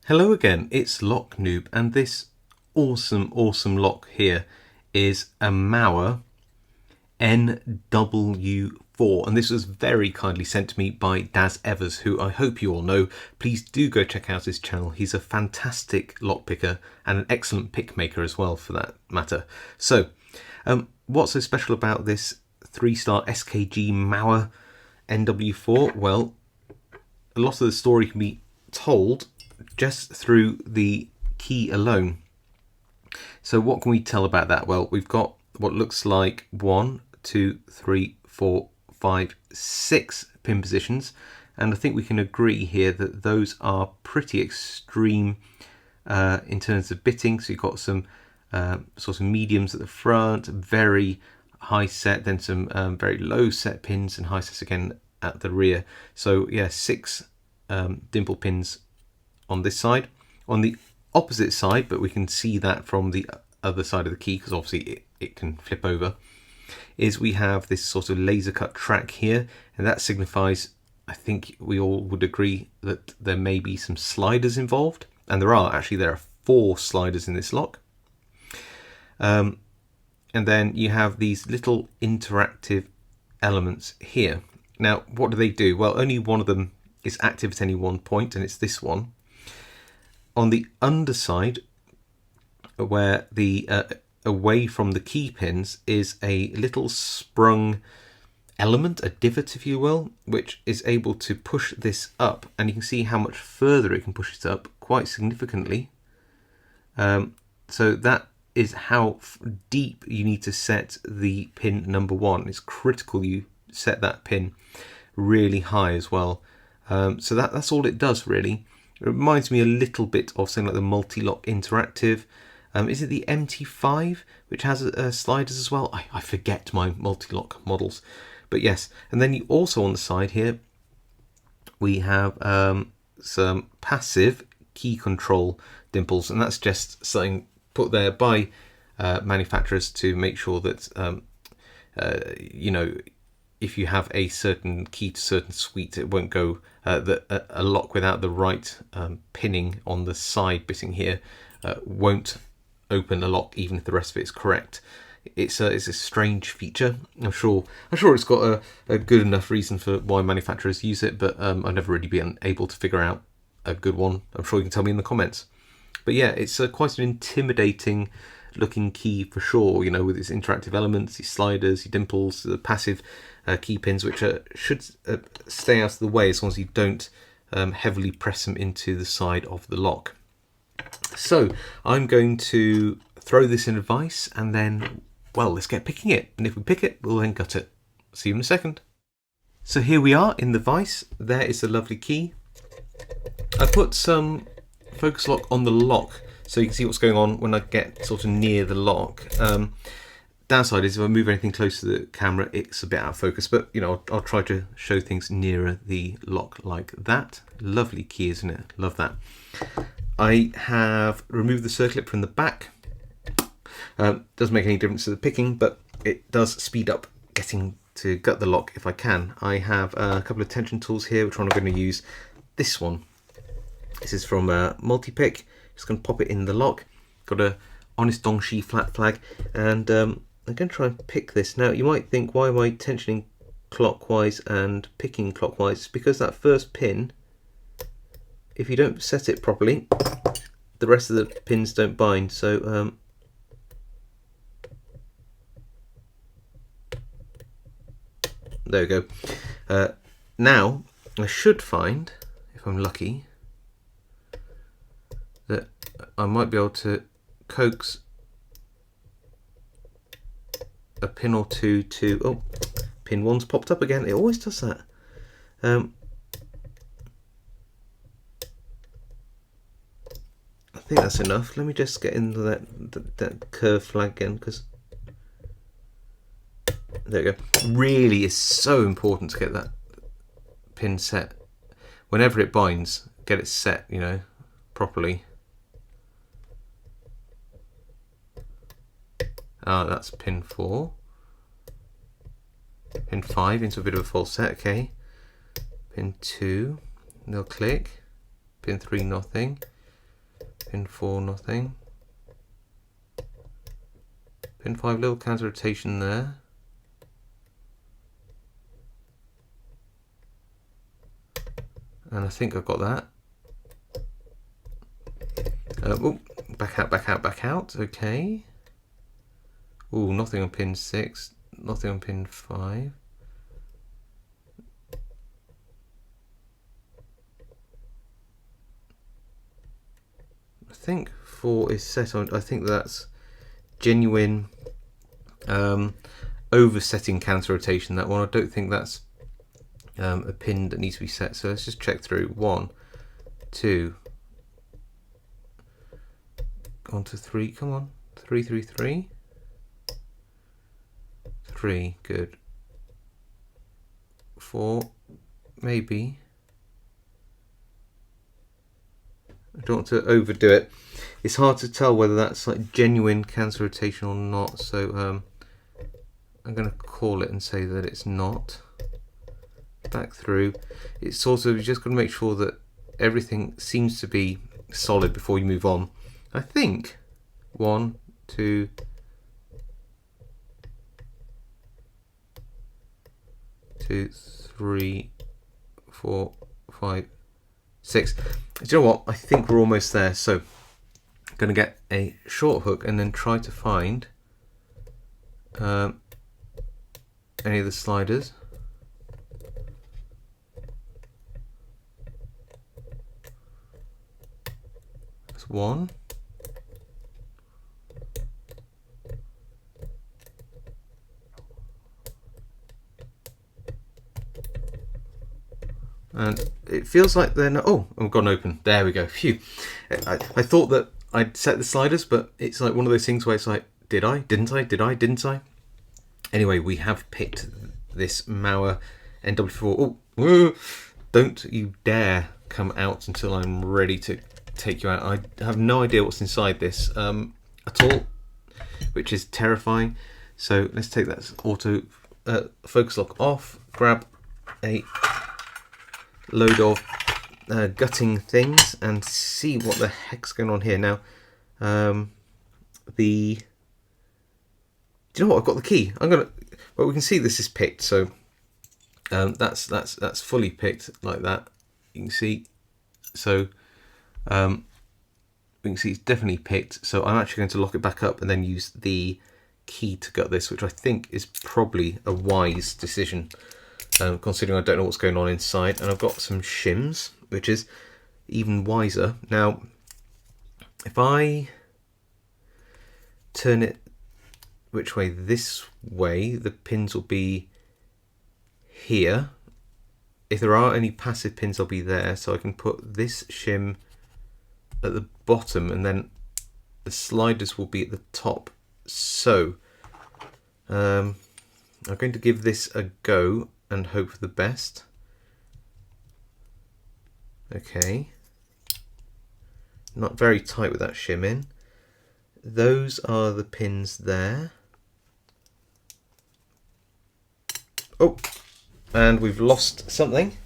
Hello again, it's Lock Noob, and this awesome lock here is a Mauer NW4, and this was very kindly sent to me by Daz Evers, who I hope you all know. Please do go check out his channel. He's a fantastic lockpicker and an excellent pick maker as well, for that matter. So what's so special about this 3-star SKG Mauer NW4? Well, a lot of the story can be told just through the key alone. So what can we tell about that? Well, we've got what looks like 1, 2, 3, 4, 5, 6 pin positions, and I think we can agree here that those are pretty extreme in terms of bitting. So you've got some sort of mediums at the front, very high set, then some very low set pins and high sets again at the rear. So yeah, 6 dimple pins on this side. On the opposite side, but we can see that from the other side of the key because obviously it can flip over, is we have this sort of laser cut track here, and that signifies, I think we all would agree, that there may be some sliders involved, and there are 4 sliders in this lock. And then you have these little interactive elements here. Now what do they do? Well, only one of them is active at any one point, and it's this one. On the underside, where the away from the key pins, is a little sprung element, a divot if you will, which is able to push this up, and you can see how much further it can push it up quite significantly. So that is how deep you need to set the pin number 1. It's critical you set that pin really high as well. So that's all it does really. It reminds me a little bit of something like the Multi-Lock Interactive. Is it the MT5 which has sliders as well? I forget my multi-lock models, but yes. And then you also on the side here we have some passive key control dimples, and that's just something put there by manufacturers to make sure that you know, if you have a certain key to certain suite, it won't go a lock without the right pinning on the side bitting here won't open a lock even if the rest of it is correct. It's a strange feature. I'm sure it's got a good enough reason for why manufacturers use it, but I've never really been able to figure out a good one. I'm sure you can tell me in the comments. But yeah, it's quite an intimidating looking key for sure, you know, with its interactive elements, its sliders, your dimples, the passive key pins, which should stay out of the way as long as you don't heavily press them into the side of the lock. So I'm going to throw this in a vise, and then, well, let's get picking it, and if we pick it, we'll then gut it. See you in a second. So here we are in the vise. There is the lovely key. I put some focus lock on the lock so you can see what's going on when I get sort of near the lock. Downside is if I move anything close to the camera, it's a bit out of focus, but you know, I'll try to show things nearer the lock like that. Lovely key, isn't it? Love that. I have removed the circlip from the back. Doesn't make any difference to the picking, but it does speed up getting to gut the lock if I can. I have a couple of tension tools here, which one I'm going to use. This one. This is from Multi-Pick. Just going to pop it in the lock. Got a Honest Dongshi flat flag, and I'm going to try and pick this. Now you might think, why am I tensioning clockwise and picking clockwise? It's because that first pin, if you don't set it properly, the rest of the pins don't bind. So there we go. Now I should find, if I'm lucky, that I might be able to coax a pin or two to, oh, pin 1's popped up again. It always does that. I think that's enough. Let me just get into that curve flag again, because there we go. Really is so important to get that pin set. Whenever it binds, get it set, you know, properly. That's pin 4. Pin 5 into a bit of a false set, okay. Pin 2, no click. Pin 3, nothing. Pin 4, nothing. Pin 5, little counter rotation there. And I think I've got that. Oh, back out, back out, back out. Okay. Oh, nothing on pin 6. Nothing on pin 5. I think 4 is set on. I think that's genuine oversetting counter rotation. That one. I don't think that's a pin that needs to be set. So let's just check through. 1, 2. On to 3. Come on. 3, 3, 3. 3. Good. 4. Maybe. I don't want to overdo it. It's hard to tell whether that's like genuine counter rotation or not. So I'm going to call it and say that it's not. Back through. It's sort of, you just got to make sure that everything seems to be solid before you move on. I think 1, 2, 3, 4, 5, 6. Do you know what? I think we're almost there. So I'm going to get a short hook and then try to find any of the sliders. That's 1. And it feels like they're not. Oh, I've got an open. There we go. Phew. I thought that I'd set the sliders, but it's like one of those things where it's like, did I? Didn't I? Did I? Didn't I? Anyway, we have picked this Mauer NW4. Oh, don't you dare come out until I'm ready to take you out. I have no idea what's inside this at all, which is terrifying. So let's take that auto focus lock off, grab a load of gutting things and see what the heck's going on here. Now do you know what, I've got the key. Well, we can see this is picked, so that's fully picked like that. You can see, so we can see it's definitely picked. So I'm actually going to lock it back up and then use the key to gut this, which I think is probably a wise decision, considering I don't know what's going on inside. And I've got some shims, which is even wiser. Now, if I turn it which way? This way, the pins will be here. If there are any passive pins, they'll be there. So I can put this shim at the bottom and then the sliders will be at the top. So I'm going to give this a go and hope for the best. Okay, not very tight with that shim in. Those are the pins there. Oh, and we've lost something.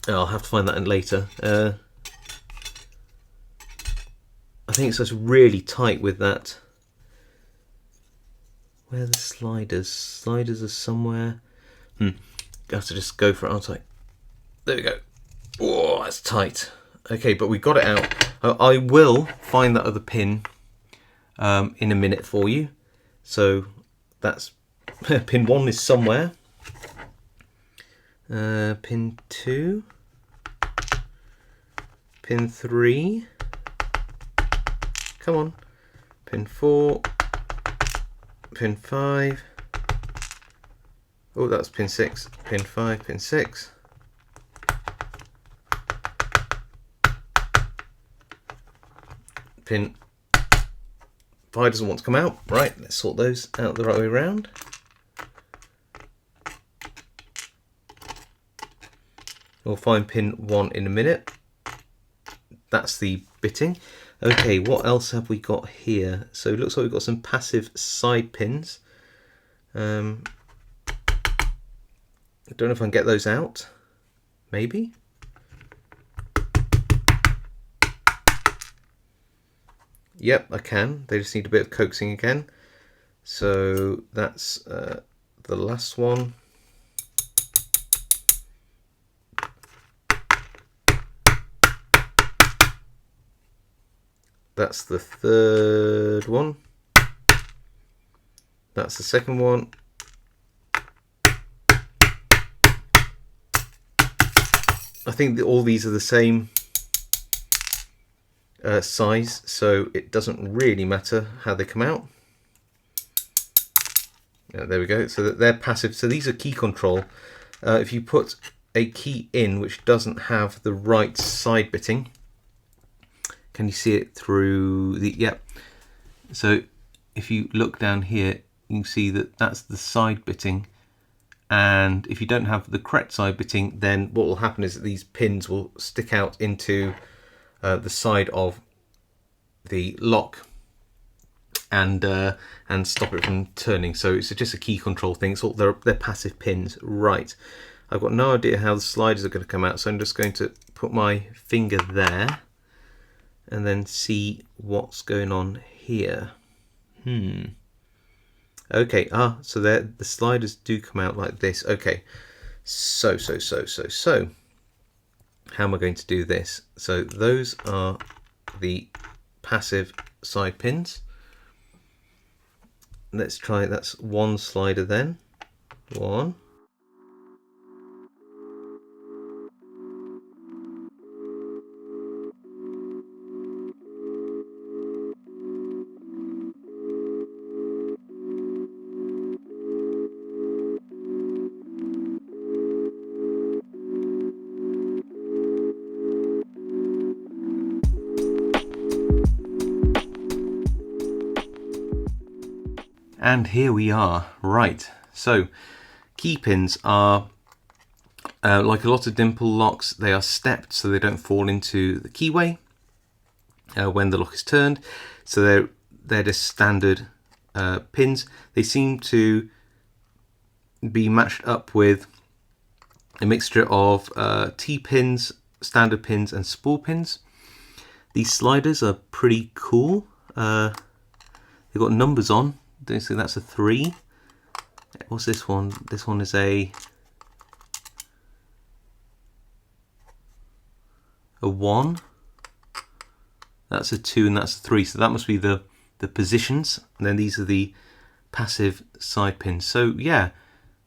I'll have to find that in later. I think it's just really tight with that. Where are the sliders? Sliders are somewhere. I have to just go for it, aren't I? There we go. Oh, that's tight. Okay, but we got it out. I will find that other pin in a minute for you. So that's pin 1 is somewhere. Pin 2. Pin 3. Come on. Pin 4. Pin 5. Oh, that's pin 6. Pin 5, pin 6. Pin 5 doesn't want to come out. Right, let's sort those out the right way around. We'll find pin 1 in a minute. That's the bitting. Okay, what else have we got here? So it looks like we've got some passive side pins. I don't know if I can get those out. Maybe. Yep, I can. They just need a bit of coaxing again. So that's the last one. That's the third one. That's the second one. I think that all these are the same size, so it doesn't really matter how they come out. There we go. So that they're passive. So these are key control. If you put a key in which doesn't have the right side bitting, can you see it through the? Yep. So if you look down here, you can see that that's the side bitting. And if you don't have the correct side bitting, then what will happen is that these pins will stick out into the side of the lock and stop it from turning. So it's just a key control thing. It's all they're passive pins, right? I've got no idea how the sliders are going to come out, so I'm just going to put my finger there and then see what's going on here. Okay, so the sliders do come out like this. Okay, so how am I going to do this? So those are the passive side pins. Let's try, that's one slider then. One. And here we are. Right, so key pins are like a lot of Dimple locks, they are stepped so they don't fall into the keyway when the lock is turned. So they're just standard pins. They seem to be matched up with a mixture of T-pins, standard pins and spool pins. These sliders are pretty cool. They've got numbers on. So that's a 3. What's this one? This one is a 1. That's a 2 and that's a 3. So that must be the positions. And then these are the passive side pins. So yeah,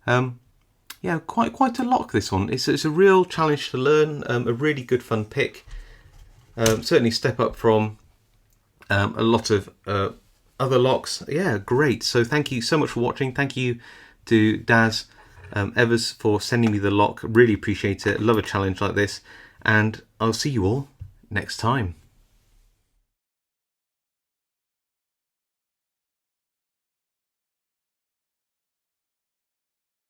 yeah, quite a lock, this one. It's a real challenge to learn. A really good fun pick. Certainly step up from a lot of other locks. Yeah, great. So thank you so much for watching. Thank you to Daz Evers for sending me the lock. Really appreciate it. Love a challenge like this. And I'll see you all next time.